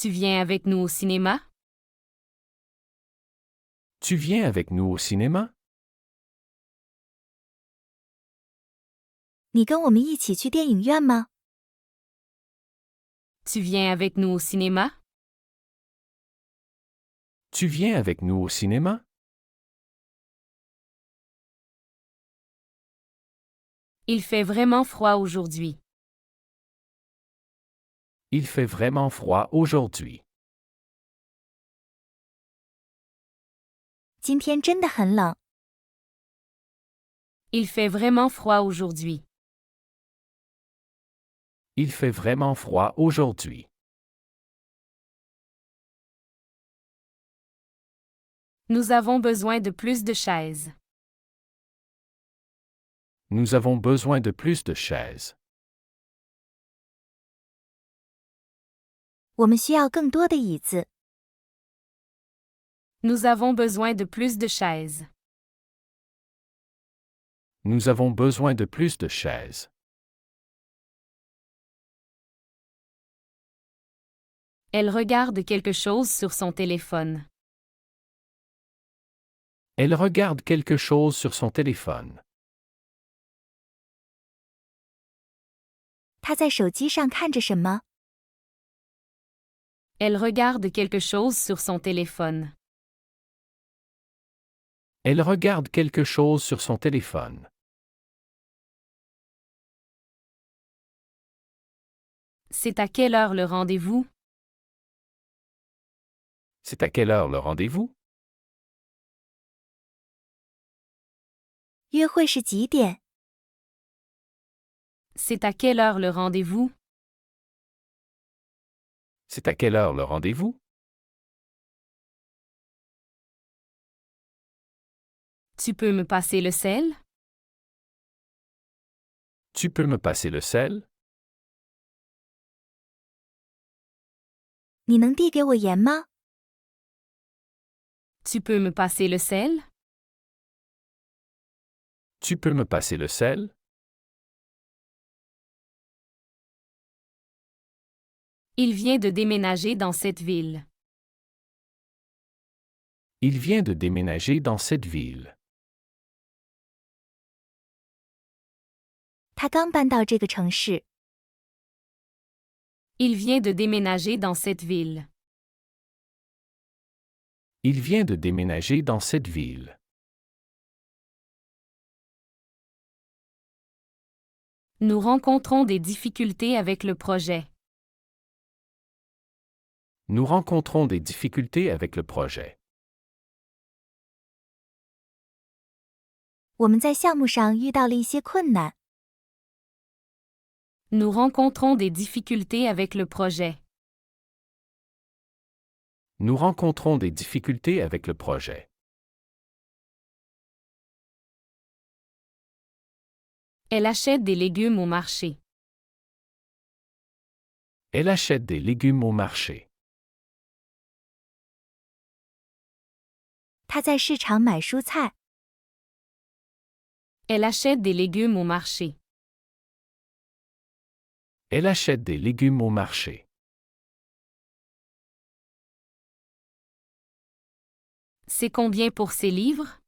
Tu viens avec nous au cinéma? Tu viens avec nous au cinéma? 你跟我们一起去电影院吗？ Tu viens avec nous au cinéma? Tu viens avec nous au cinéma? Il fait vraiment froid aujourd'hui. Il fait vraiment froid aujourd'hui. 今天真的很冷。 Il fait vraiment froid aujourd'hui. Il fait vraiment froid aujourd'hui. Nous avons besoin de plus de chaises. Nous avons besoin de plus de chaises. 我们需要更多的椅子。 Nous avons besoin de plus de chaises. Nous avons besoin de plus de chaises. Elle regarde quelque chose sur son téléphone. Elle regarde quelque chose sur son téléphone. 他在手机上看着什么？ Elle regarde quelque chose sur son téléphone. Elle regarde quelque chose sur son téléphone. C'est à quelle heure le rendez-vous? C'est à quelle heure le rendez-vous? 约会是几点？ C'est à quelle heure le rendez-vous? C'est à quelle heure le rendez-vous? Tu peux me passer le sel? Tu peux me passer le sel? 你能递给我盐吗？ Tu peux me passer le sel? Tu peux me passer le sel? Il vient de déménager dans cette ville. Il vient de déménager dans cette ville. 他刚搬到这个城市。 Il vient de déménager dans cette ville. Il vient de déménager dans cette ville. Nous rencontrons des difficultés avec le projet. Nous rencontrons des difficultés avec le projet. 我们在项目上遇到了一些困难。 Nous rencontrons des difficultés avec le projet. Nous rencontrons des difficultés avec le projet. Elle achète des légumes au marché. Elle achète des légumes au marché. 他在市场买蔬菜。 Elle achète des légumes au marché. Elle achète des légumes au marché. C'est combien pour ces livres?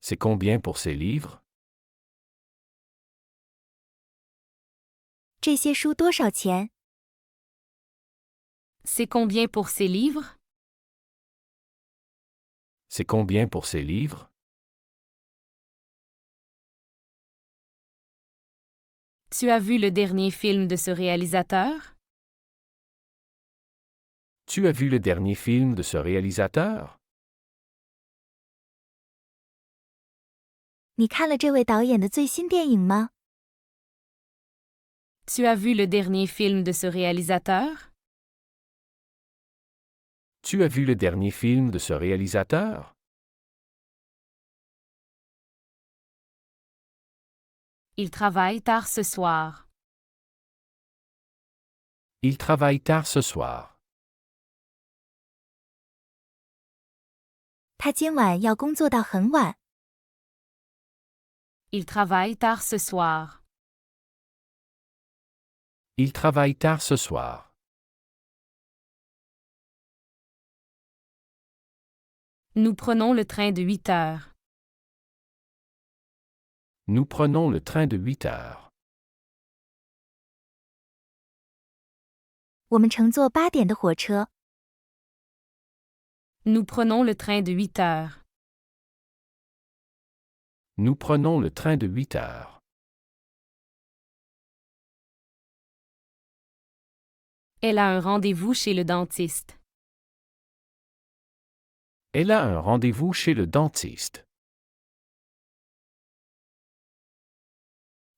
C'est combien pour ces livres? 这些书多少钱？ C'est combien pour ces livres? C'est combien pour ces livres? Tu as vu le dernier film de ce réalisateur? Tu as vu le dernier film de ce réalisateur? 你看了这位导演的最新电影吗？ Tu as vu le dernier film de ce réalisateur? Tu as vu le dernier film de ce réalisateur? Il travaille tard ce soir. Il travaille tard ce soir. 他今晚要工作到很晚。 Il travaille tard ce soir. Il travaille tard ce soir. Nous prenons le train de 8 heures. Nous prenons le train de 8 heures. 我们乘坐8点的火车。Nous prenons le train de 8 heures. Nous prenons le train de 8 heures. Elle a un rendez-vous chez le dentiste. Elle a un rendez-vous chez le dentiste.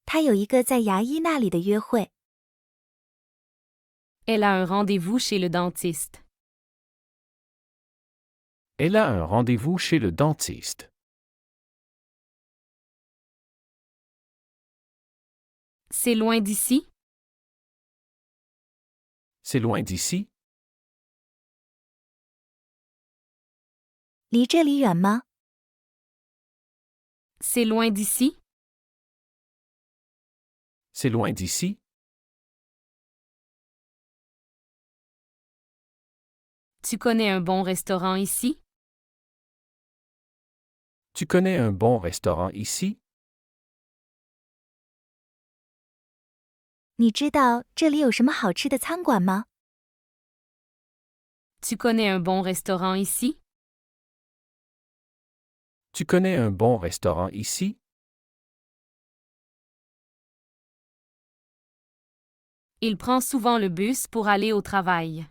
他有一个在牙医那里的约会。Elle a un rendez-vous chez le dentiste. Elle a un rendez-vous chez le dentiste. C'est loin d'ici? C'est loin d'ici? 离这里远吗？ C'est loin d'ici? C'est loin d'ici? Tu connais un bon restaurant ici? Tu connais un bon restaurant ici? 你知道这里有什么好吃的餐馆吗？ Tu connais un bon restaurant ici? Tu connais un bon restaurant ici? Il prend souvent le bus pour aller au travail.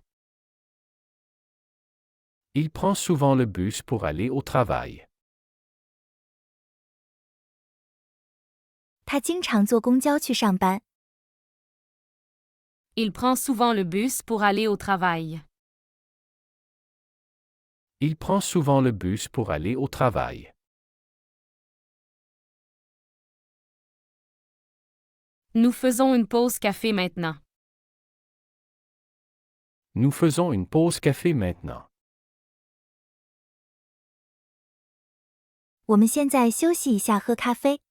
Il prend souvent le bus pour aller au travail. 他经常坐公交去上班。 Il prend souvent le bus pour aller au travail. Il prend souvent le bus pour aller au travail. Nous faisons une pause café maintenant. Nous faisons une pause café maintenant. 我们现在休息一下，喝咖啡。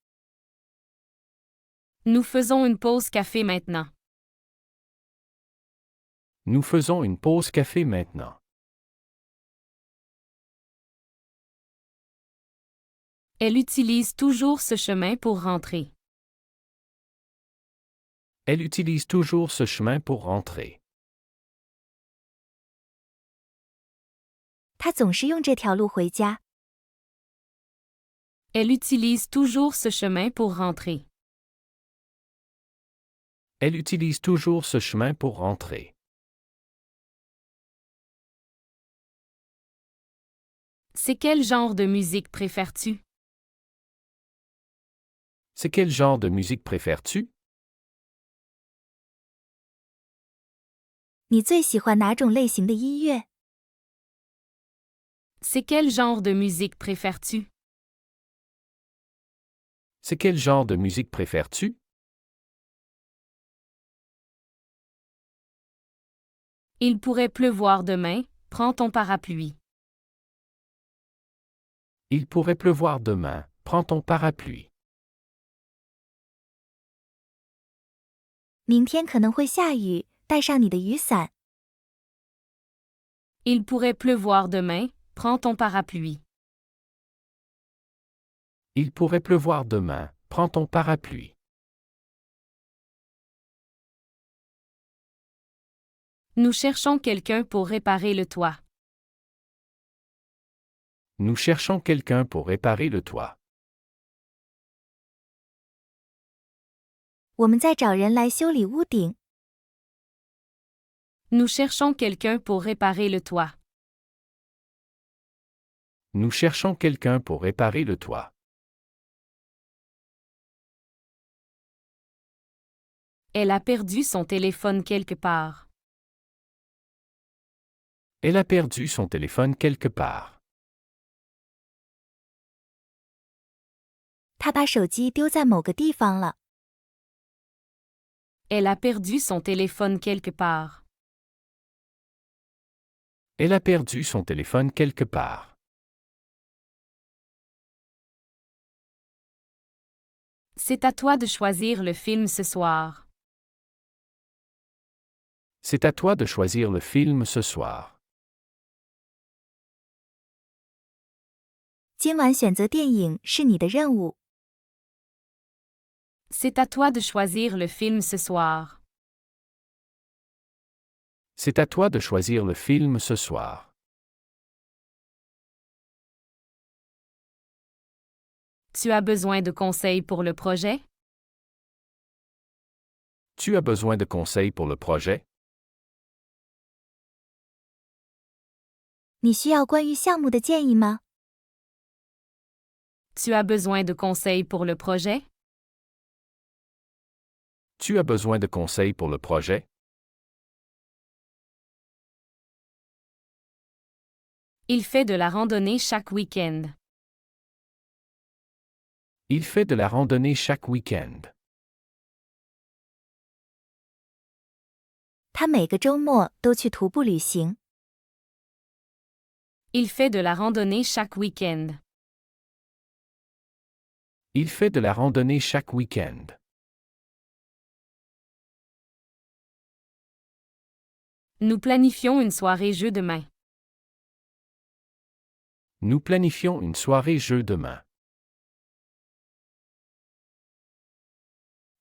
Nous faisons une pause café maintenant. Nous faisons une pause café maintenant. Elle utilise toujours ce chemin pour rentrer. Elle utilise toujours ce chemin pour rentrer. 他总是用这条路回家。 Elle utilise toujours ce chemin pour rentrer. Elle utilise toujours ce chemin pour rentrer. C'est quel genre de musique préfères-tu? C'est quel genre de musique préfères-tu? 你最喜欢哪种类型的音乐？ C'est quel genre de musique préfères-tu? C'est quel genre de musique préfères-tu? Il pourrait pleuvoir demain, prends ton parapluie. Il pourrait pleuvoir demain, prends ton parapluie. 明天可能会下雨，带上你的雨伞。 Il pourrait pleuvoir demain, prends ton parapluie. Il pourrait pleuvoir demain, prends ton parapluie. Nous cherchons quelqu'un pour réparer le toit. Nous cherchons quelqu'un pour réparer le toit. 我们在找人来修理屋顶。 Nous cherchons quelqu'un pour réparer le toit. Nous cherchons quelqu'un pour réparer le toit. Elle a perdu son téléphone quelque part. Elle a perdu son téléphone quelque part. 他把手机丢在某个地方了。 Elle a perdu son téléphone quelque part. Elle a perdu son téléphone quelque part. C'est à toi de choisir le film ce soir. C'est à toi de choisir le film ce soir. 今晚选择电影是你的任务。C'est à toi de choisir le film ce soir. C'est à toi de choisir le film ce soir. Tu as besoin de conseils pour le projet? Tu as besoin de conseils pour le projet? 你需要关于项目的建议吗？ Tu as besoin de conseils pour le projet? Tu as besoin de conseils pour le projet? Il fait de la randonnée chaque week-end. Il fait de la randonnée chaque week-end. 他每个周末都去徒步旅行。 Il fait de la randonnée chaque week-end. Il fait de la randonnée chaque week-end. Nous planifions une soirée jeu demain. Nous planifions une soirée jeu demain.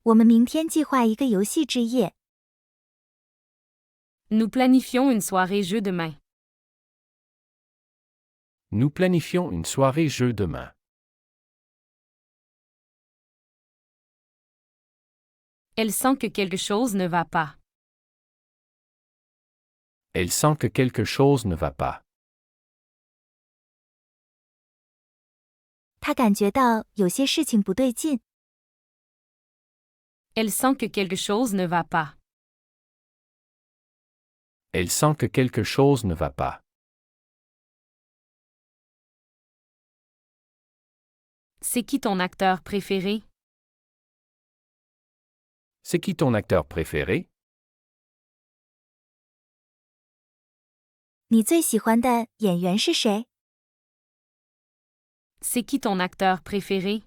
我们明天计划一个游戏之夜。 Nous planifions une soirée jeu demain. Nous planifions une soirée jeu demain. Elle sent que quelque chose ne va pas. Elle sent que quelque chose ne va pas. 他感觉到有些事情不对劲。 Elle sent que quelque chose ne va pas. Elle sent que quelque chose ne va pas. C'est qui ton acteur préféré? C'est qui ton acteur préféré? 你最喜欢的演员是谁？ C'est qui ton acteur préféré?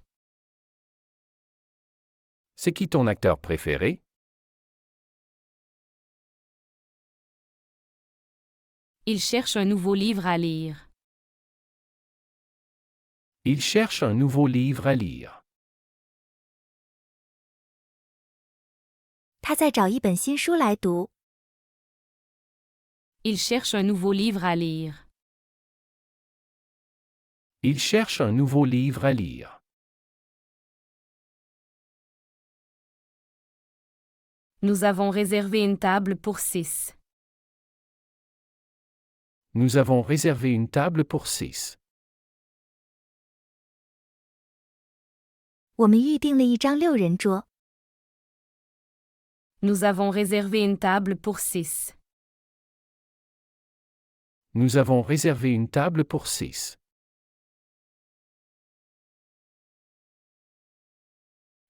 C'est qui ton acteur préféré? Il cherche un nouveau livre à lire. Il cherche un nouveau livre à lire. 他在找一本新书来读。 Il cherche un nouveau livre à lire. Il cherche un nouveau livre à lire. Nous avons réservé une table pour 6. Nous avons réservé une table pour 6. 我们预订了一张6人桌。 Nous avons réservé une table pour 6. Nous avons réservé une table pour 6.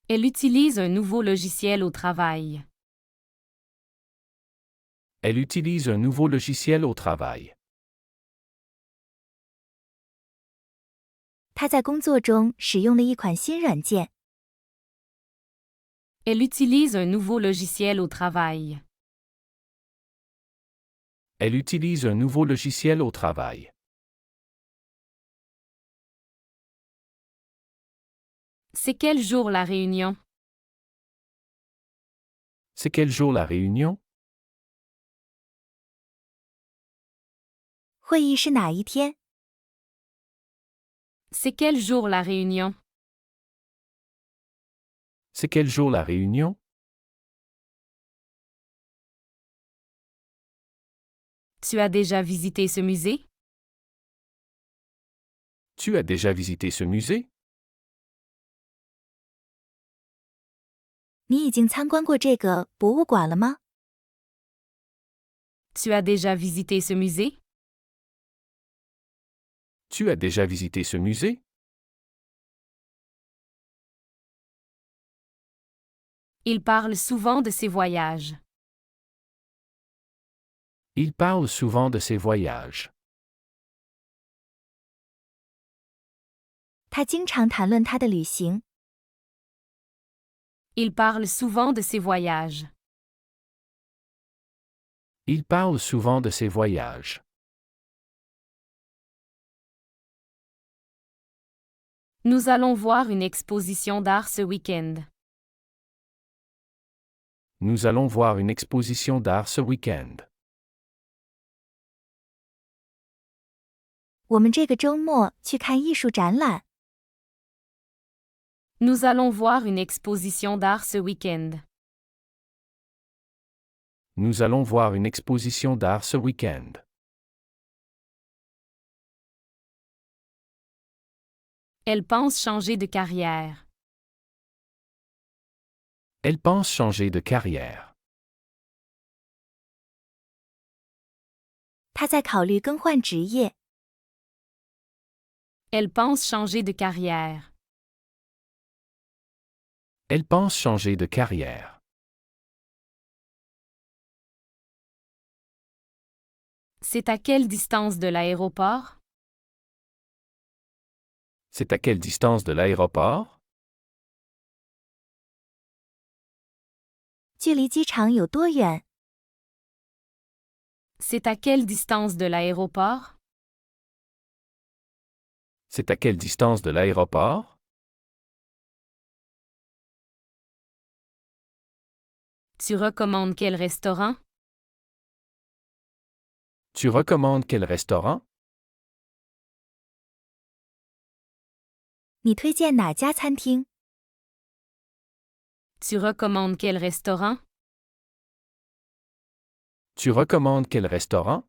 Elle utilise un nouveau logiciel au travail. Elle utilise un nouveau logiciel au travail. 他在工作中使用了一款新软件。 Elle utilise un nouveau logiciel au travail. Elle utilise un nouveau logiciel au travail. C'est quel jour la réunion? C'est quel jour la réunion? 会议是哪一天？ C'est quel jour la réunion? C'est quel jour la réunion? Tu as déjà visité ce musée? Tu as déjà visité ce musée? 你已经参观过这个博物馆了吗？ Tu as déjà visité ce musée? Tu as déjà visité ce musée? Il parle souvent de ses voyages. Il parle souvent de ses voyages. 他经常谈论他的旅行。 Il parle souvent de ses voyages. Il parle souvent de ses voyages. Nous allons voir une exposition d'art ce week-end. Nous allons voir une exposition d'art ce week-end. 我们这个周末去看艺术展览。Nous allons voir une exposition d'art ce week-end. Nous allons voir une exposition d'art ce week-end. Elle pense changer de carrière. Elle pense changer de carrière. 他在考虑更换职业。Elle pense changer de carrière. Elle pense changer de carrière. C'est à quelle distance de l'aéroport? C'est à quelle distance de l'aéroport? 距离机场有多远？ C'est à quelle distance de l'aéroport? C'est à quelle distance de l'aéroport? Tu recommandes quel restaurant? Tu recommandes quel restaurant? 你推荐哪家餐厅？ Tu recommandes quel restaurant? Tu recommandes quel restaurant?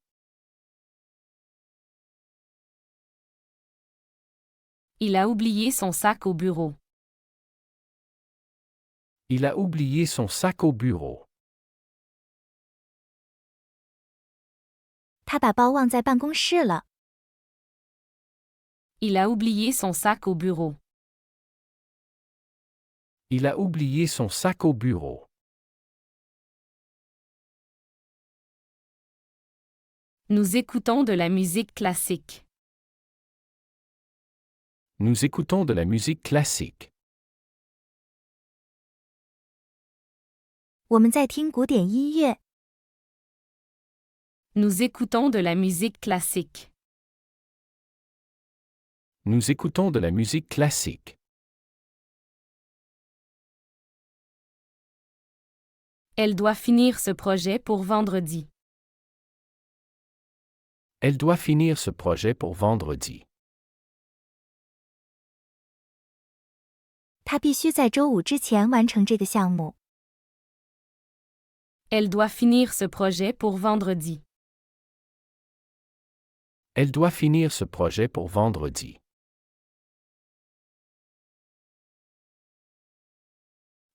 Il a oublié son sac au bureau. Il a oublié son sac au bureau. 他把包忘在办公室了。 Il a oublié son sac au bureau. Il a oublié son sac au bureau. Nous écoutons de la musique classique. Nous écoutons de la musique classique. 我们在听古典音乐。 Nous écoutons de la musique classique. Nous écoutons de la musique classique. Elle doit finir ce projet pour vendredi. Elle doit finir ce projet pour vendredi. 他必须在周五之前完成这个项目。 Elle doit finir ce projet pour vendredi. Elle doit finir ce projet pour vendredi.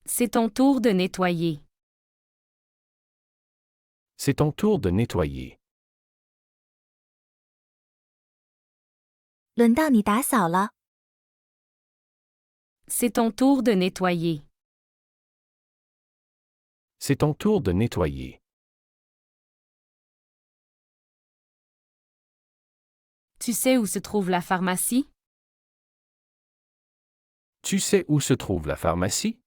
C'est ton tour de nettoyer. C'est ton tour de nettoyer. 轮到你打扫了。 C'est ton tour de nettoyer. C'est ton tour de nettoyer. Tu sais où se trouve la pharmacie? Tu sais où se trouve la pharmacie?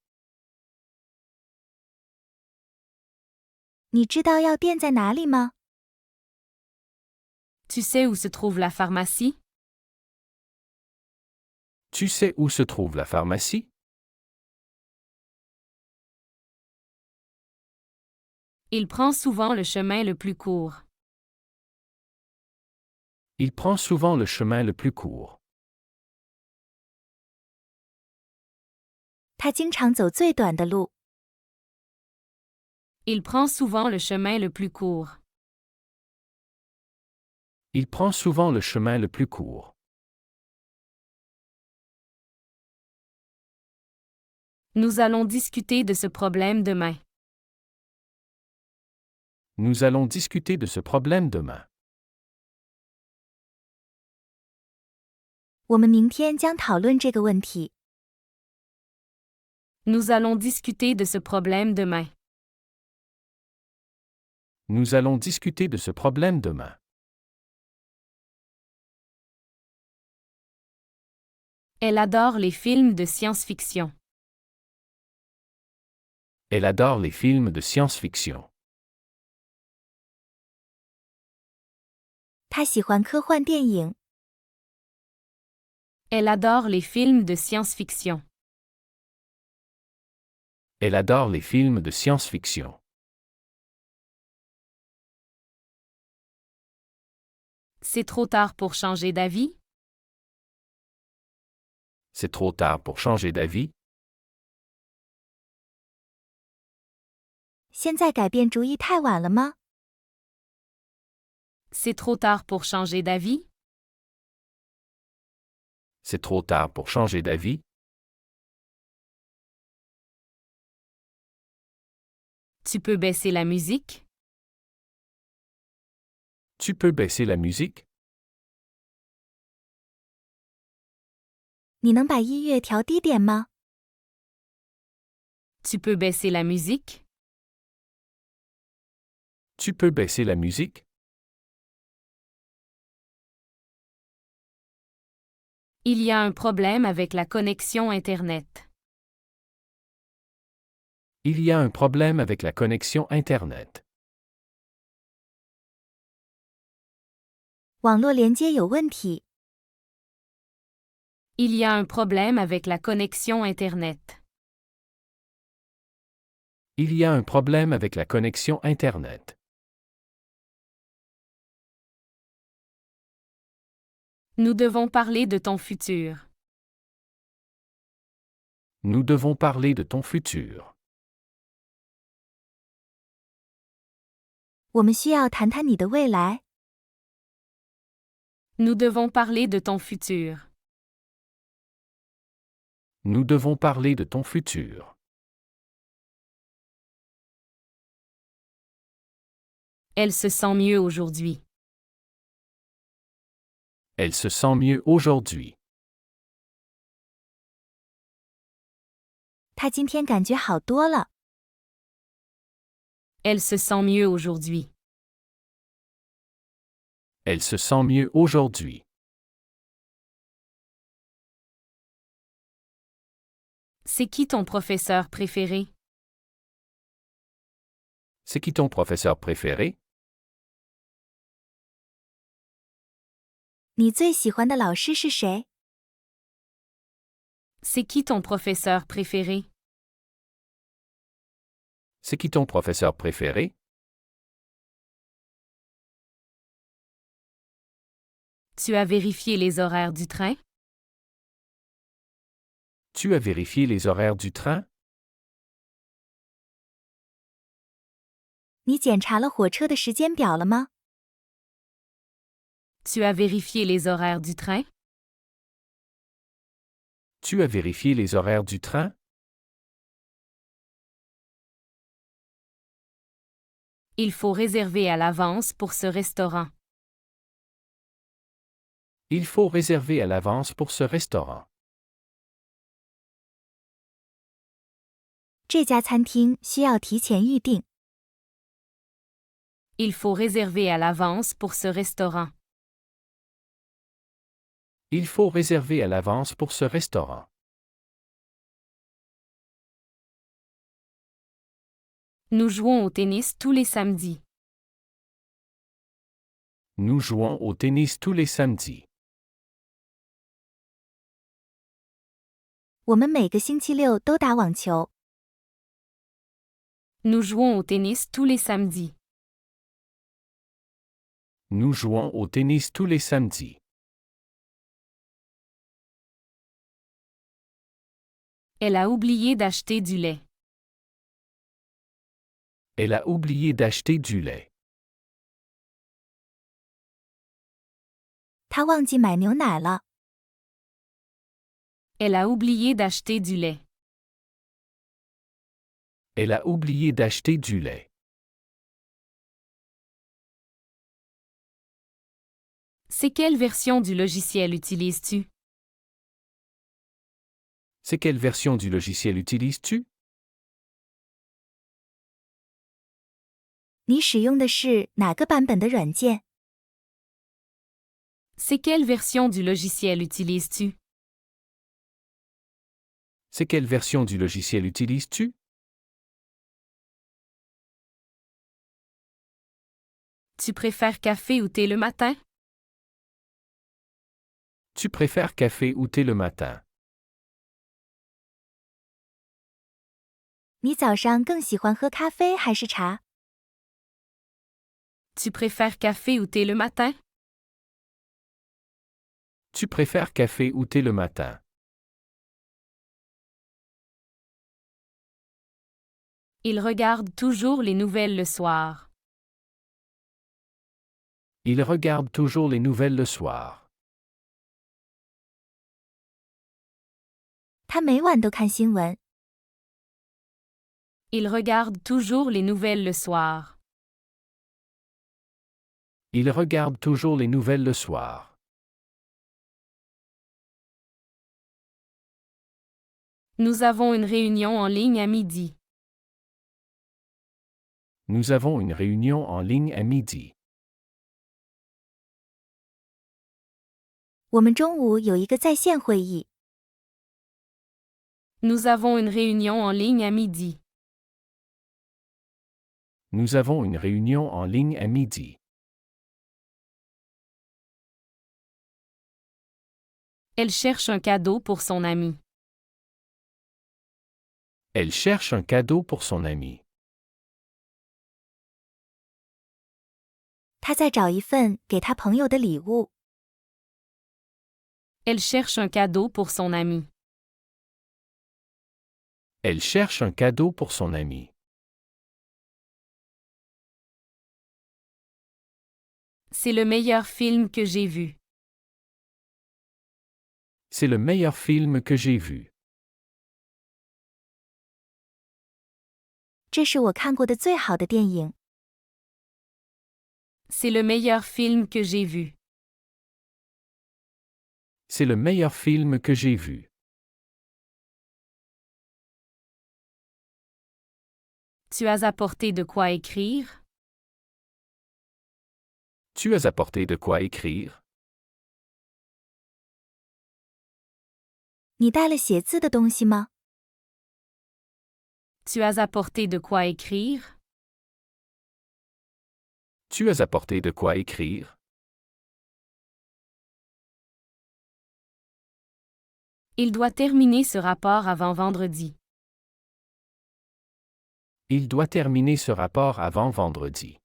你知道药店在哪里吗？ Tu sais où se trouve la pharmacie? Tu sais où se trouve la pharmacie? Il prend souvent le chemin le plus court. Il prend souvent le chemin le plus court. 他经常走最短的路。 Il prend souvent le chemin le plus court. Il prend souvent le chemin le plus court. Nous allons discuter de ce problème demain. Nous allons discuter de ce problème demain. 我们明天将讨论这个问题。 Nous allons discuter de ce problème demain. Nous allons discuter de ce problème demain. Elle adore les films de science-fiction. Elle adore les films de science-fiction. 他喜欢科幻电影。Elle adore les films de science-fiction. Elle adore les films de science-fiction. C'est trop tard pour changer d'avis? C'est trop tard pour changer d'avis? 现在改变主意太晚了吗？ C'est trop tard pour changer d'avis? C'est trop tard pour changer d'avis? Tu peux baisser la musique? Tu peux baisser la musique? 你能把音乐调低点吗？ Tu peux baisser la musique? Tu peux baisser la musique? Il y a un problème avec la connexion Internet. Il y a un problème avec la connexion Internet. 网络连接有问题。 Il y a un problème avec la connexion Internet. Il y a un problème avec la connexion Internet. Nous devons parler de ton futur. Nous devons parler de ton futur. 我们需要谈谈你的未来。 Nous devons parler de ton futur. Nous devons parler de ton futur. Elle se sent mieux aujourd'hui. Elle se sent mieux aujourd'hui. 她今天感觉好多了。 Elle se sent mieux aujourd'hui. Elle se sent mieux aujourd'hui. C'est qui ton professeur préféré? C'est qui ton professeur préféré? 你最喜欢的老师是谁？ C'est qui ton professeur préféré? C'est qui ton professeur préféré? Tu as vérifié les horaires du train? Tu as vérifié les horaires du train? 你检查了火车的时间表了吗？ Tu as vérifié les horaires du train? Tu as vérifié les horaires du train? Il faut réserver à l'avance pour ce restaurant. Il faut réserver à l'avance pour ce restaurant. 这家餐厅需要提前预订。 Il faut réserver à l'avance pour ce restaurant. Il faut réserver à l'avance pour ce restaurant. Nous jouons au tennis tous les samedis. Nous jouons au tennis tous les samedis. 我们每个星期六都打网球。 Nous jouons au tennis tous les samedis. Nous jouons au tennis tous les samedis. Elle a oublié d'acheter du lait. Elle a oublié d'acheter du lait. 她忘记买牛奶了。 Elle a oublié d'acheter du lait. Elle a oublié d'acheter du lait. C'est quelle version du logiciel utilises-tu? C'est quelle version du logiciel utilises-tu? 你使用的是哪个版本的软件？ C'est quelle version du logiciel utilises-tu? C'est quelle version du logiciel utilises-tu? Tu préfères café ou thé le matin? Tu préfères café ou thé le matin? 你早上更喜欢喝咖啡还是茶？ Tu préfères café ou thé le matin? Tu préfères café ou thé le matin? Il regarde toujours les nouvelles le soir. Il regarde toujours les nouvelles le soir. 他每晚都看新闻。 Il regarde toujours les nouvelles le soir. Il regarde toujours les nouvelles le soir. Nous avons une réunion en ligne à midi. Nous avons une réunion en ligne à midi. 我们中午有一个在线会议。 Nous avons une réunion en ligne à midi. Nous avons une réunion en ligne à midi. Elle cherche un cadeau pour son ami. Elle cherche un cadeau pour son ami. 他在找一份给他朋友的礼物。 Elle cherche un cadeau pour son ami. Elle cherche un cadeau pour son ami. C'est le meilleur film que j'ai vu. C'est le meilleur film que j'ai vu. 这是我看过的最好的电影。 C'est le meilleur film que j'ai vu. C'est le meilleur film que j'ai vu. Tu as apporté de quoi écrire? Tu as apporté de quoi écrire? 你带了写字的东西吗？ Tu as apporté de quoi écrire? Tu as apporté de quoi écrire? Il doit terminer ce rapport avant vendredi. Il doit terminer ce rapport avant vendredi.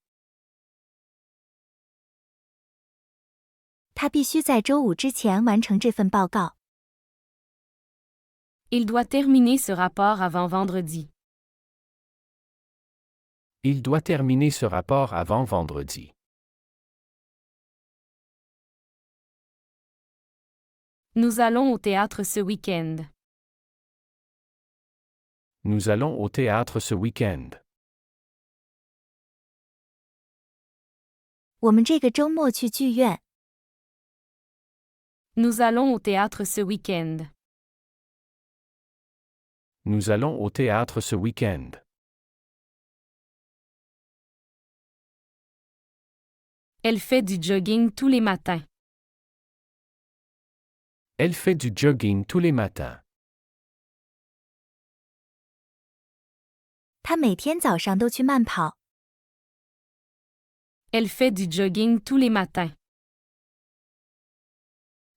他必须在周五之前完成这份报告。 Il doit terminer ce rapport avant vendredi. Il doit terminer ce rapport avant vendredi. Nous allons au théâtre ce week-end. Nous allons au théâtre ce week-end. 我们这个周末去剧院。 Nous allons au théâtre ce week-end. Nous allons au théâtre ce week-end. Elle fait du jogging tous les matins. Elle fait du jogging tous les matins. 他每天早上都去慢跑。 Elle fait du jogging tous les matins.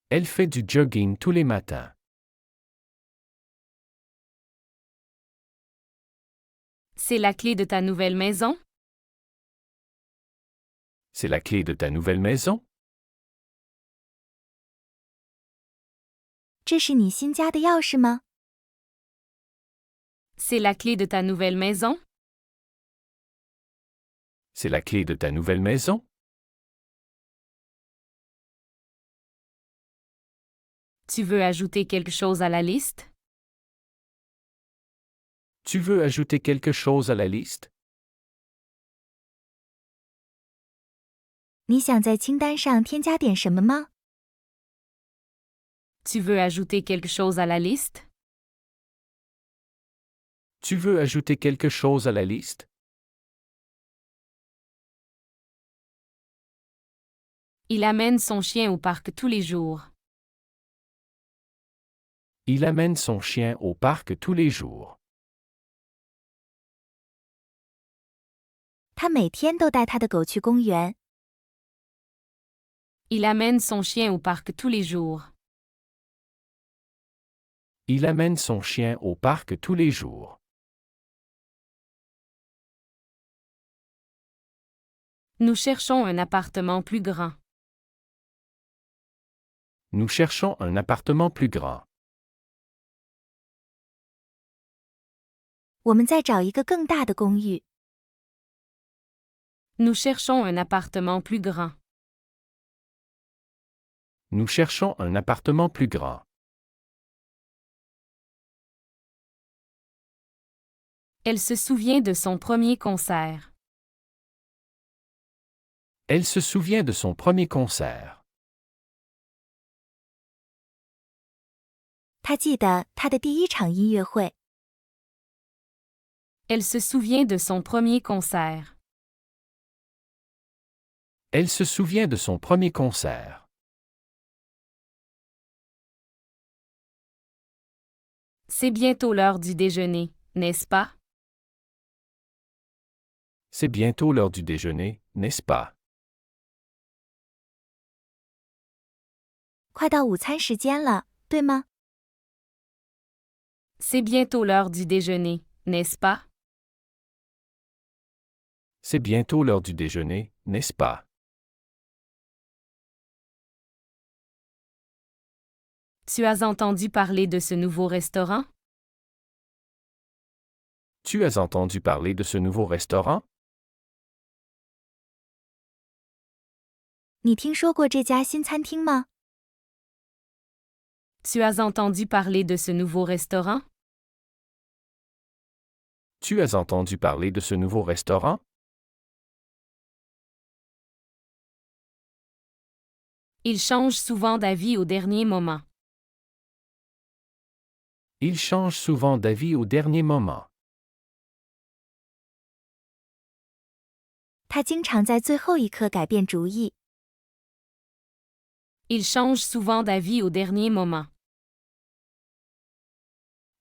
Elle fait du jogging tous les matins. C'est la clé de ta nouvelle maison? C'est la clé de ta nouvelle maison? 这是你新家的钥匙吗？ C'est la clé de ta nouvelle maison? C'est la clé de ta nouvelle maison? Tu veux ajouter quelque chose à la liste? Tu veux ajouter quelque chose à la liste? 你想在清单上添加点什么吗？ Tu veux ajouter quelque chose à la liste? Tu veux ajouter quelque chose à la liste? Il amène son chien au parc tous les jours. Il amène son chien au parc tous les jours. 他每天都带他的狗去公园。 Il amène son chien au parc tous les jours. Il amène son chien au parc tous les jours. Nous cherchons un appartement plus grand. Nous cherchons un appartement plus grand. 我们在找一个更大的公寓。Nous cherchons un appartement plus grand. Nous cherchons un appartement plus grand. Elle se souvient de son premier concert. Elle se souvient de son premier concert. 她记得她的第一场音乐会。Elle se souvient de son premier concert. Elle se souvient de son premier concert. C'est bientôt l'heure du déjeuner, n'est-ce pas? C'est bientôt l'heure du déjeuner, n'est-ce pas? 快到午餐时间了，对吗？ C'est bientôt l'heure du déjeuner, n'est-ce pas? C'est bientôt l'heure du déjeuner, n'est-ce pas? Tu as entendu parler de ce nouveau restaurant? Tu as entendu parler de ce nouveau restaurant? 你听说过这家新餐厅吗？ Tu as entendu parler de ce nouveau restaurant? Tu as entendu parler de ce nouveau restaurant? Il change souvent d'avis au dernier moment. Il change souvent d'avis au dernier moment. 他经常在最后一刻改变主意。 Il change souvent d'avis au dernier moment.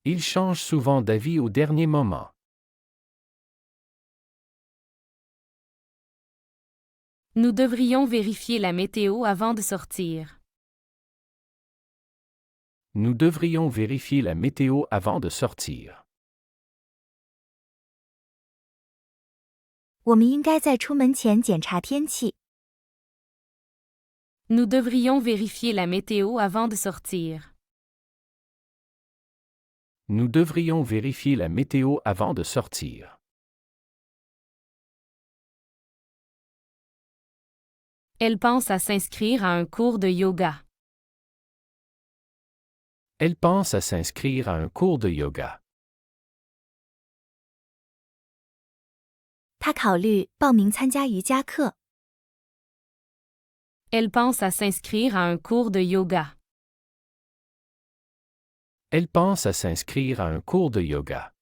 Il change souvent d'avis au dernier moment. Nous devrions vérifier la météo avant de sortir. Nous devrions vérifier la météo avant de sortir. 我们应该在出门前检查天气。 Nous devrions vérifier la météo avant de sortir. Nous devrions vérifier la météo avant de sortir. Elle pense à s'inscrire à un cours de yoga. Elle pense à s'inscrire à un cours de yoga. 他考虑报名参加瑜伽课。 Elle pense à s'inscrire à un cours de yoga. Elle pense à s'inscrire à un cours de yoga.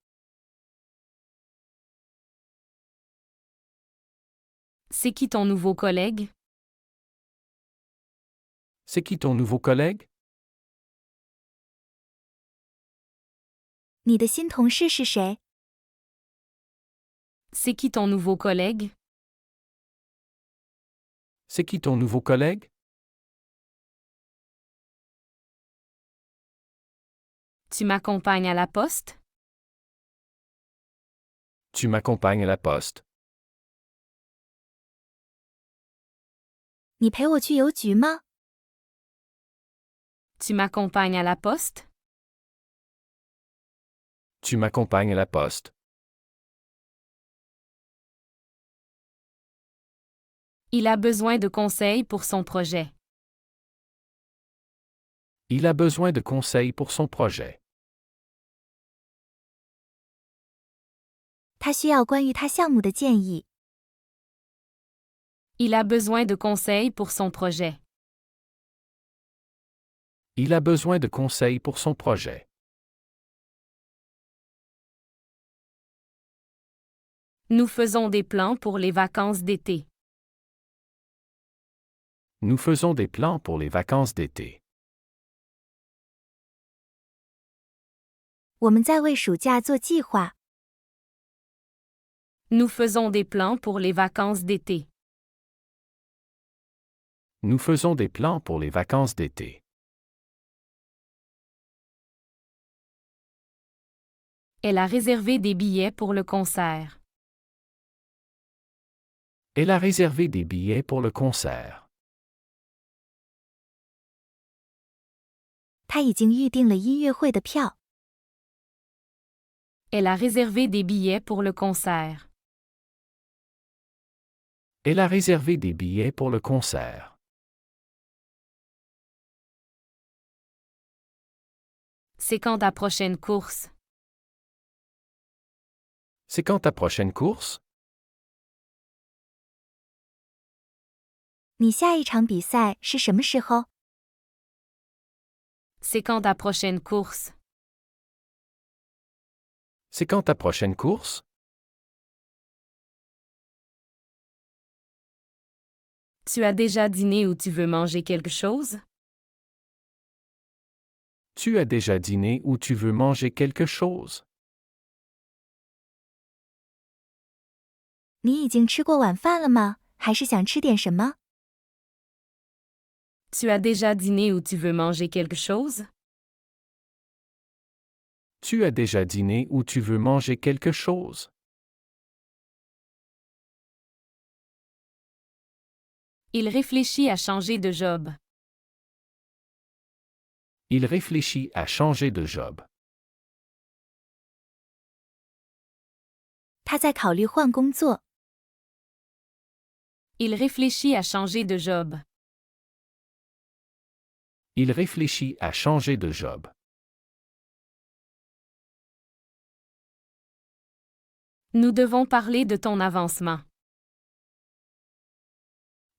C'est qui ton nouveau collègue? C'est qui ton nouveau collègue? 你的新同事是谁？ C'est qui ton nouveau collègue? C'est qui ton nouveau collègue? Tu m'accompagnes à la poste? Tu m'accompagnes à la poste. 你陪我去邮局吗？ Tu m'accompagnes à la poste? Tu m'accompagnes à la poste. Il a besoin de conseils pour son projet. Il a besoin de conseils pour son projet. 他需要关于他项目的建议。 Il a besoin de conseils pour son projet. Il a besoin de conseils pour son projet. Nous faisons des plans pour les vacances d'été. Nous faisons des plans pour les vacances d'été. 我们在为暑假做计划。 Nous faisons des plans pour les vacances d'été. Nous faisons des plans pour les vacances d'été. Elle a réservé des billets pour le concert. Elle a réservé des billets pour le concert. 他已经预定了音乐会的票。Elle a réservé des billets pour le concert. Elle a réservé des billets pour le concert. C'est quand ta prochaine course? C'est quand ta prochaine course? 你下一场比赛是什么时候？ C'est quand ta prochaine course? C'est quand ta prochaine course? Tu as déjà dîné ou tu veux manger quelque chose? Tu as déjà dîné ou tu veux manger quelque chose? 你已经吃过晚饭了吗？还是想吃点什么？ Tu as déjà dîné ou tu veux manger quelque chose? Tu as déjà dîné ou tu veux manger quelque chose? Il réfléchit à changer de job. Il réfléchit à changer de job. 他在考虑换工作。 Il réfléchit à changer de job. Il réfléchit à changer de job. Nous devons parler de ton avancement.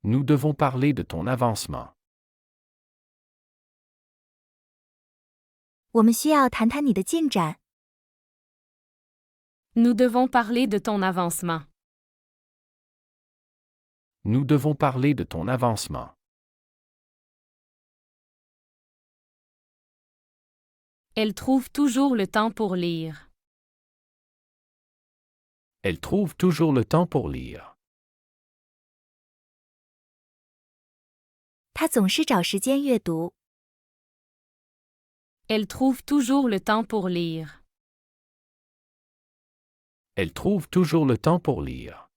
Nous devons parler de ton avancement. 我们需要谈谈你的进展。 Nous devons parler de ton avancement. Nous devons parler de ton avancement. Elle trouve toujours le temps pour lire. Elle trouve toujours le temps pour lire. 他总是找时间阅读。 Elle trouve toujours le temps pour lire. Elle trouve toujours le temps pour lire.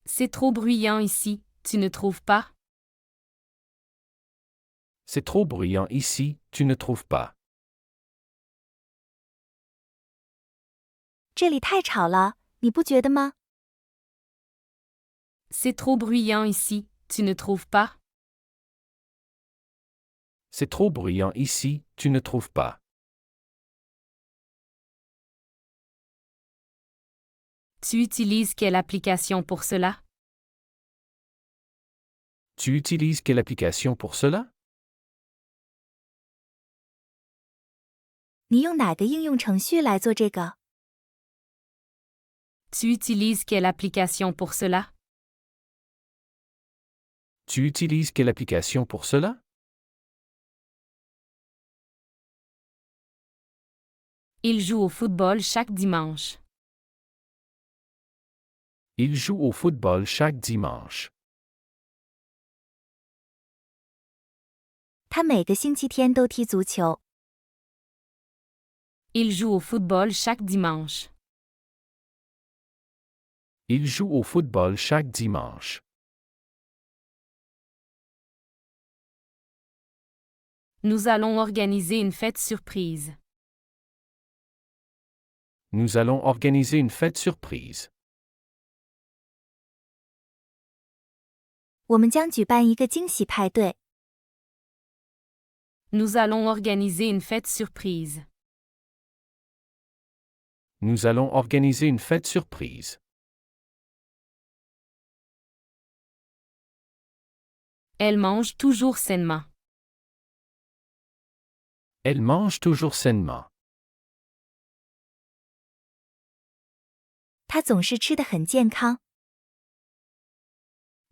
C'est trop bruyant ici, tu ne trouves pas? C'est trop bruyant ici, tu ne trouves pas? 这里太吵了，你不觉得吗？ C'est trop bruyant ici, tu ne trouves pas? C'est trop bruyant ici, tu ne trouves pas? Tu utilises quelle application pour cela? Tu utilises quelle application pour cela? 你用哪个应用程序来做这个？ Tu utilises quelle application pour cela? Tu utilises quelle application pour cela? Il joue au football chaque dimanche. Il joue au football chaque dimanche. 他每个星期天都踢足球。 Il joue au football chaque dimanche. Il joue au football chaque dimanche. Nous allons organiser une fête surprise. Nous allons organiser une fête surprise. 我们将举办一个惊喜派对。 Nous allons organiser une fête surprise. Nous allons organiser une fête surprise. Elle mange toujours sainement. Elle mange toujours sainement. 他总是吃得很健康。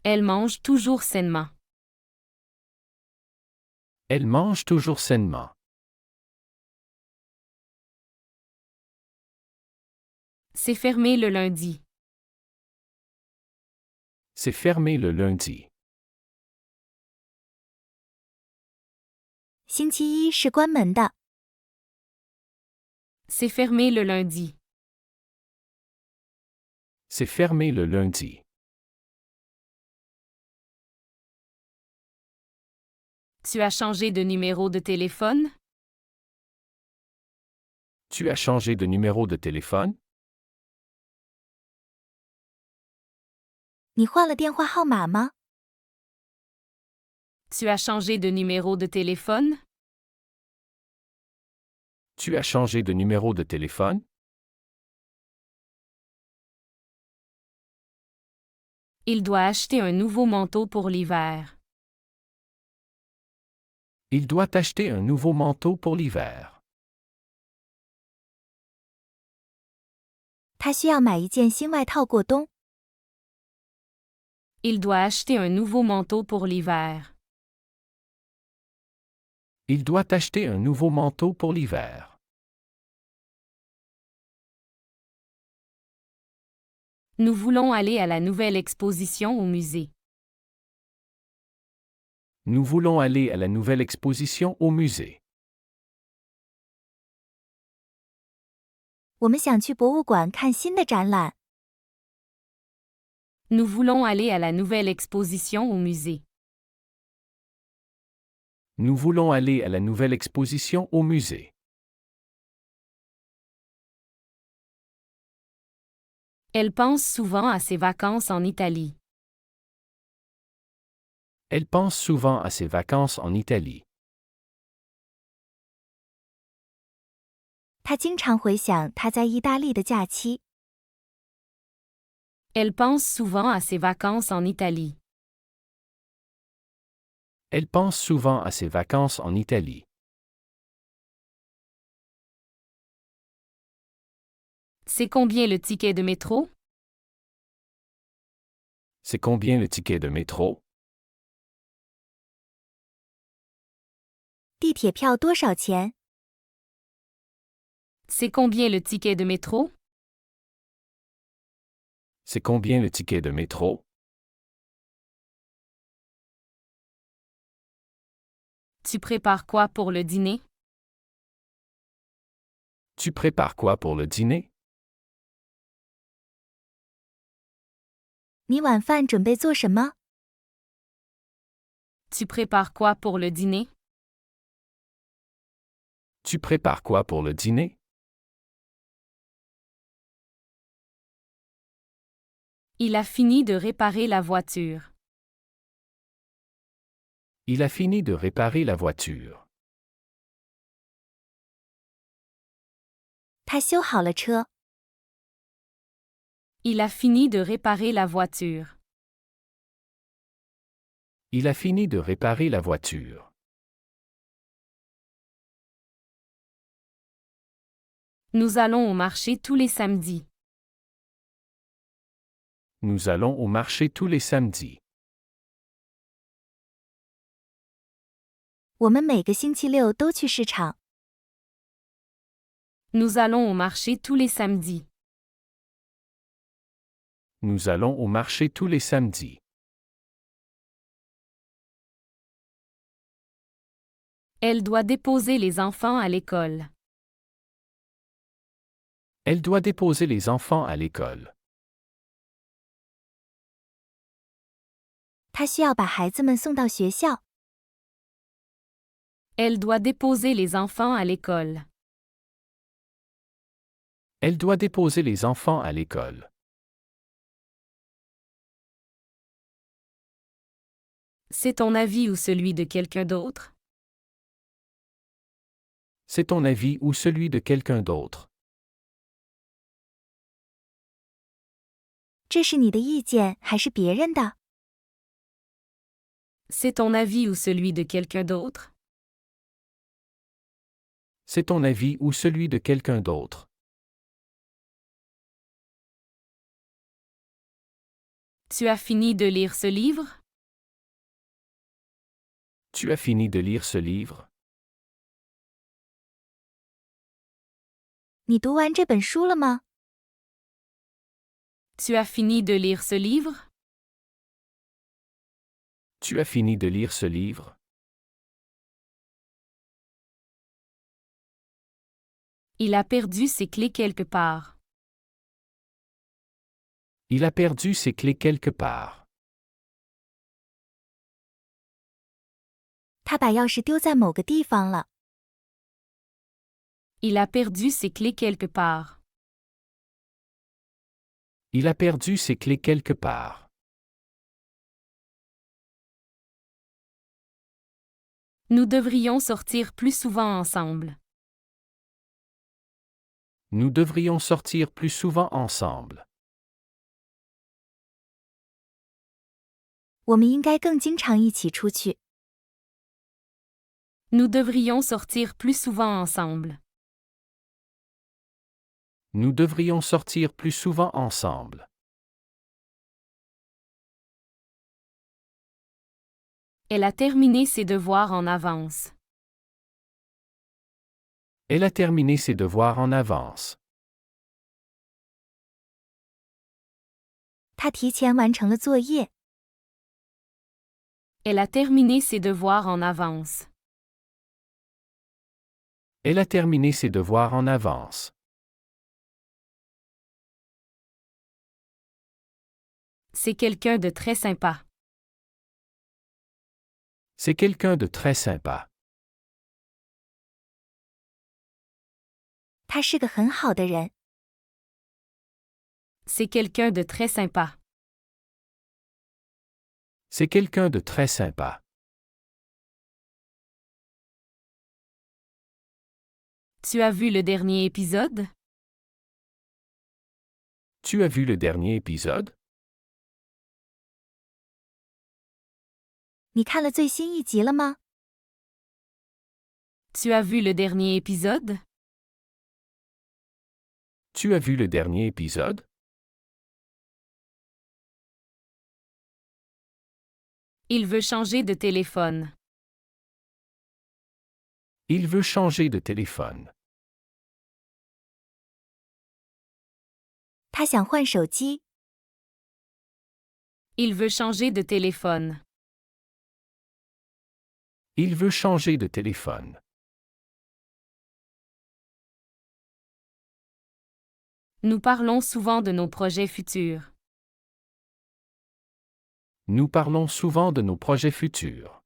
Elle mange toujours sainement. Elle mange toujours sainement. C'est fermé le lundi. C'est fermé le lundi. 星期一是关门的。C'est fermé le lundi. C'est fermé le lundi. Tu as changé de numéro de téléphone? Tu as changé de numéro de téléphone? 你换了电话号码吗？ Tu as changé de numéro de téléphone? Tu as changé de numéro de téléphone? Il doit acheter un nouveau manteau pour l'hiver. Il doit acheter un nouveau manteau pour l'hiver. 他需要买一件新外套过冬。 Il doit acheter un nouveau manteau pour l'hiver. Il doit acheter un nouveau manteau pour l'hiver. Nous voulons aller à la nouvelle exposition au musée. Nous voulons aller à la nouvelle exposition au musée. 我们想去博物馆看新的展览。 Nous voulons aller à la nouvelle exposition au musée. Nous voulons aller à la nouvelle exposition au musée. Elle pense souvent à ses vacances en Italie. Elle pense souvent à ses vacances en Italie. 他经常回想他在意大利的假期。 Elle pense souvent à ses vacances en Italie. Elle pense souvent à ses vacances en Italie. C'est combien le ticket de métro? C'est combien le ticket de métro? 地铁票多少钱？ C'est combien le ticket de métro? C'est combien le ticket de métro? Tu prépares quoi pour le dîner? Tu prépares quoi pour le dîner? 你晚饭准备做什么？ Tu prépares quoi pour le dîner? Tu prépares quoi pour le dîner? Il a fini de réparer la voiture. Il a fini de réparer la voiture. 他修好了车。 Il a fini de réparer la voiture. Il a fini de réparer la voiture. Nous allons au marché tous les samedis. Nous allons au marché tous les samedis. 我们每个星期六都去市场。 Nous allons au marché tous les samedis. Nous allons au marché tous les samedis. Elle doit déposer les enfants à l'école. Elle doit déposer les enfants à l'école. 他需要把孩子们送到学校。 Elle doit déposer les enfants à l'école. Elle doit déposer les enfants à l'école. C'est ton avis ou celui de quelqu'un d'autre? C'est ton avis ou celui de quelqu'un d'autre? 这是你的意见还是别人的？ C'est ton avis ou celui de quelqu'un d'autre? C'est ton avis ou celui de quelqu'un d'autre? Tu as fini de lire ce livre? Tu as fini de lire ce livre? 你读完这本书了吗？ Tu as fini de lire ce livre? Tu as fini de lire ce livre? Il a perdu ses clés quelque part. Il a perdu ses clés quelque part. 他把钥匙丢在某个地方了。Il a perdu ses clés quelque part. Il a perdu ses clés quelque part. Nous devrions sortir plus souvent ensemble. Nous devrions sortir plus souvent ensemble. 我们应该更经常一起出去。Nous devrions sortir plus souvent ensemble. Nous devrions sortir plus souvent ensemble. Elle a terminé ses devoirs en avance. Elle a terminé ses devoirs en avance. 他提前完成了作业。Elle a terminé ses devoirs en avance. Elle a terminé ses devoirs en avance. C'est quelqu'un de très sympa. C'est quelqu'un de très sympa. 他是个很好的人。C'est quelqu'un de très sympa. C'est quelqu'un de très sympa. Tu as vu le dernier épisode? Tu as vu le dernier épisode? 你看了最新一集了吗？ Tu as vu le dernier épisode? Tu as vu le dernier épisode? Il veut changer de téléphone. Il veut changer de téléphone. 他想换手机。Il veut changer de téléphone. Il veut changer de téléphone. Nous parlons souvent de nos projets futurs. Nous parlons souvent de nos projets futurs.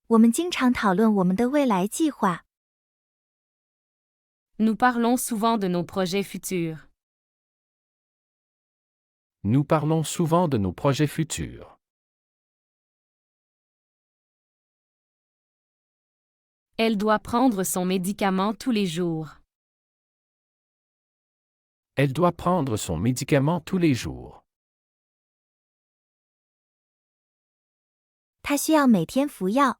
我们经常讨论我们的未来计划。Nous parlons souvent de nos projets futurs. Nous parlons souvent de nos projets futurs. Elle doit prendre son médicament tous les jours. Elle doit prendre son médicament tous les jours. 他需要每天服药。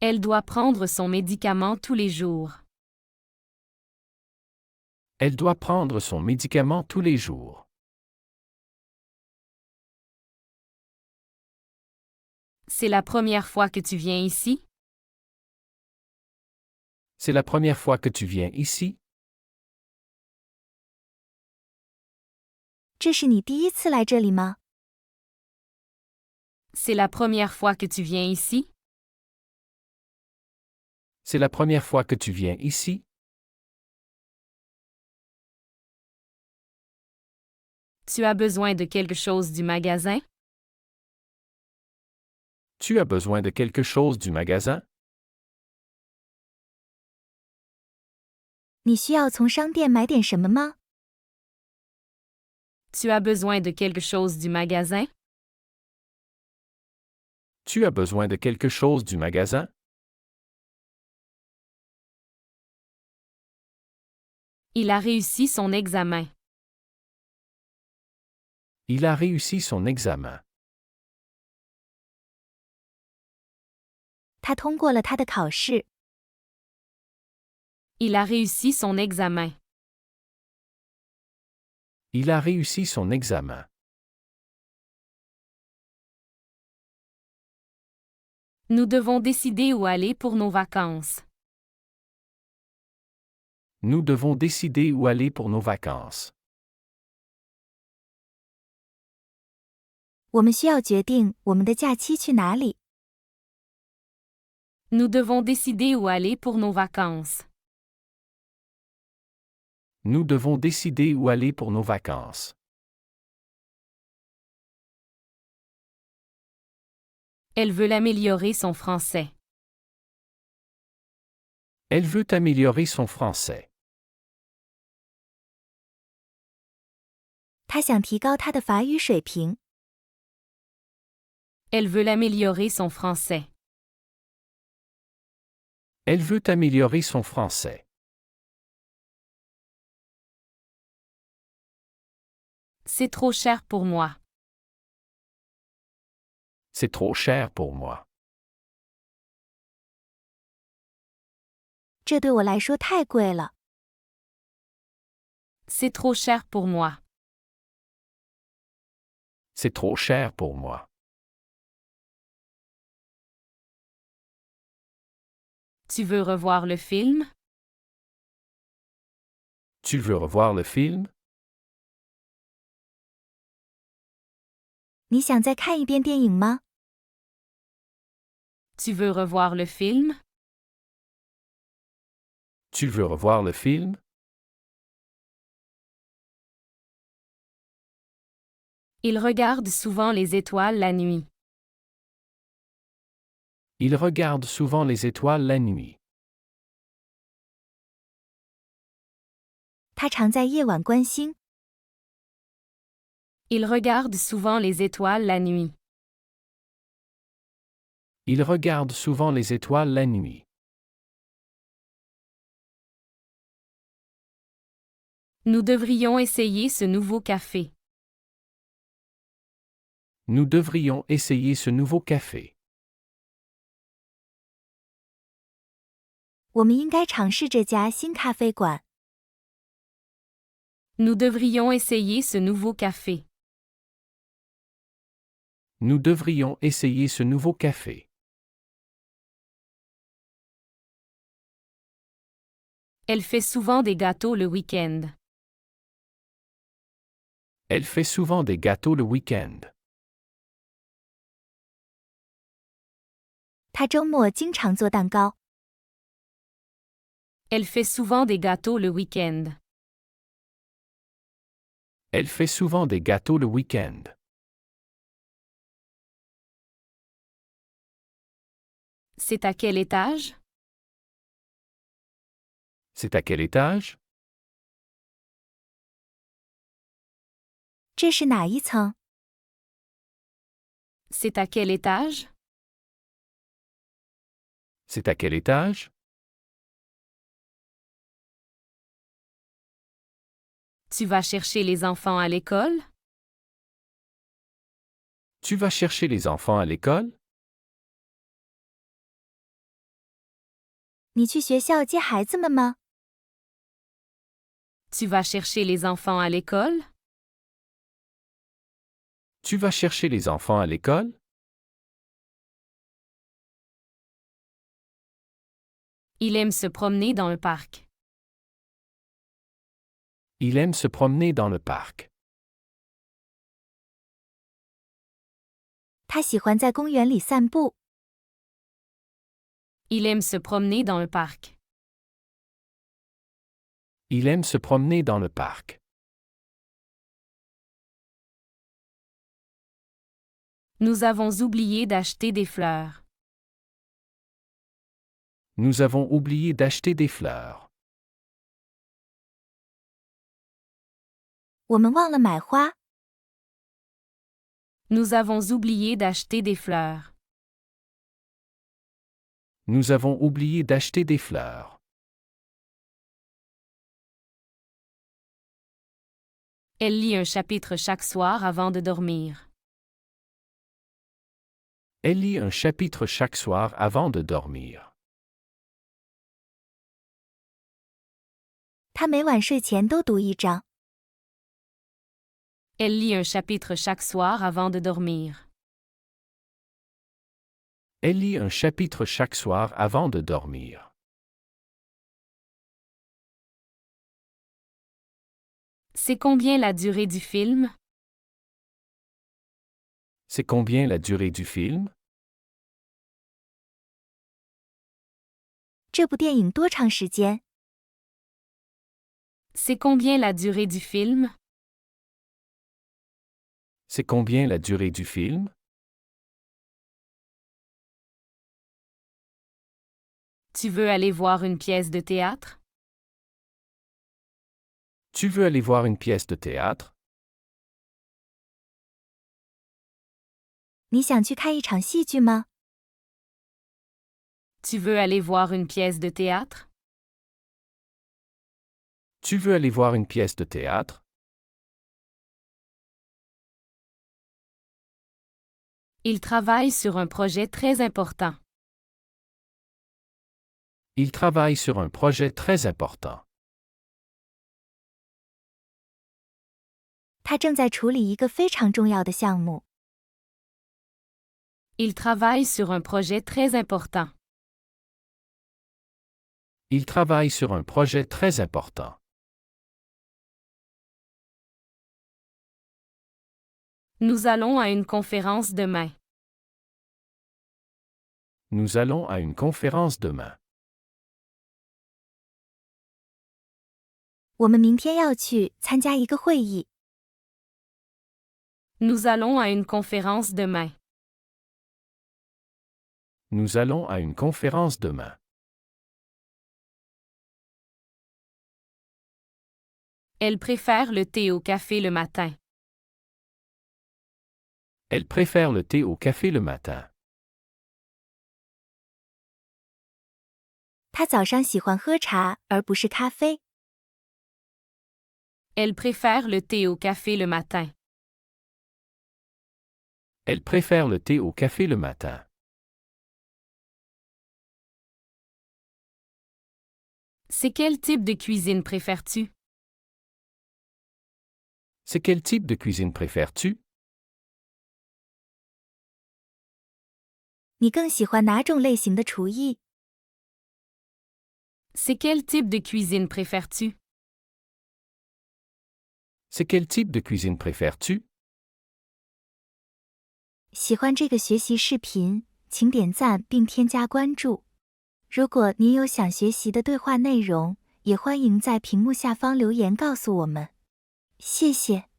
Elle doit prendre son médicament tous les jours. Elle doit prendre son médicament tous les jours. C'est la première fois que tu viens ici? C'est la première fois que tu viens ici? 这是你第一次来这里吗？ C'est la première fois que tu viens ici? C'est la première fois que tu viens ici? Tu as besoin de quelque chose du magasin? Tu as besoin de quelque chose du magasin? 你需要从商店买点什么吗？ Tu as besoin de quelque chose du magasin? Tu as besoin de quelque chose du magasin? Il a réussi son examen. Il a réussi son examen. 他通过了他的考试。Il a réussi son examen. Il a réussi son examen. Nous devons décider où aller pour nos vacances. Nous devons décider où aller pour nos vacances. 我们需要决定我们的假期去哪里。Nous devons décider où aller pour nos vacances. Nous devons décider où aller pour nos vacances. Elle veut améliorer son français. Elle veut améliorer son français. 他想提高他的法语水平。Elle veut améliorer son français. Elle veut améliorer son français. C'est trop cher pour moi. C'est trop cher pour moi. 这对我来说太贵了。C'est trop cher pour moi. C'est trop cher pour moi. Tu veux revoir le film? Tu veux revoir le film? 你想再看一遍电影吗？ Tu veux revoir le film? Tu veux revoir le film? Il regarde souvent les étoiles la nuit. Il regarde souvent les étoiles la nuit. 他常在夜晚观星。 Il regarde souvent les étoiles la nuit. Il regarde souvent les étoiles la nuit. Nous devrions essayer ce nouveau café. Nous devrions essayer ce nouveau café. 我们应该尝试这家新咖啡馆。 Nous devrions essayer ce nouveau café. Nous devrions essayer ce nouveau café. Elle fait souvent des gâteaux le week-end. Elle fait souvent des gâteaux le week-end. 他周末经常做蛋糕。 Elle fait souvent des gâteaux le week-end. Elle fait souvent des gâteaux le week-end. C'est à quel étage? C'est à quel étage? 这是哪一层？ C'est à quel étage? C'est à quel étage? Tu vas chercher les enfants à l'école? Tu vas chercher les enfants à l'école? 你去学校接孩子们吗？ Tu vas chercher les enfants à l'école? Tu vas chercher les enfants à l'école? Il aime se promener dans le parc. Il aime se promener dans le parc. 他喜欢在公园里散步。 Il aime se promener dans le parc. Il aime se promener dans le parc. Nous avons oublié d'acheter des fleurs. Nous avons oublié d'acheter des fleurs. 我们忘了买花。 Nous avons oublié d'acheter des fleurs. Nous avons oublié d'acheter des fleurs. Elle lit un chapitre chaque soir avant de dormir. Elle lit un chapitre chaque soir avant de dormir. 他每晚睡前都读一章。 Elle lit un chapitre chaque soir avant de dormir. Elle lit un chapitre chaque soir avant de dormir. C'est combien la durée du film? C'est combien la durée du film? 这部电影多长时间？ C'est combien la durée du film? C'est combien la durée du film? Tu veux aller voir une pièce de théâtre? Tu veux aller voir une pièce de théâtre? 你想去看一场戏剧吗？ Tu veux aller voir une pièce de théâtre? Tu veux aller voir une pièce de théâtre? Il travaille sur un projet très important. Il travaille sur un projet très important. 他正在处理一个非常重要的项目。 Il travaille sur un projet très important. Il travaille sur un projet très important. Nous allons à une conférence demain. Nous allons à une conférence demain. 我们明天要去参加一个会议。 Nous allons à une conférence demain. Nous allons à une conférence demain. Elle préfère le thé au café le matin. Elle préfère le thé au café le matin. 他早上喜欢喝茶而不是咖啡。 Elle préfère le thé au café le matin. Elle préfère le thé au café le matin. C'est quel type de cuisine préfères-tu? C'est quel type de cuisine préfères-tu? 你更喜欢哪种类型的厨艺？ C'est quel type de cuisine préfères-tu? C'est quel type de cuisine préfères-tu? 喜欢这个学习视频，请点赞并添加关注。如果您有想学习的对话内容，也欢迎在屏幕下方留言告诉我们。谢谢。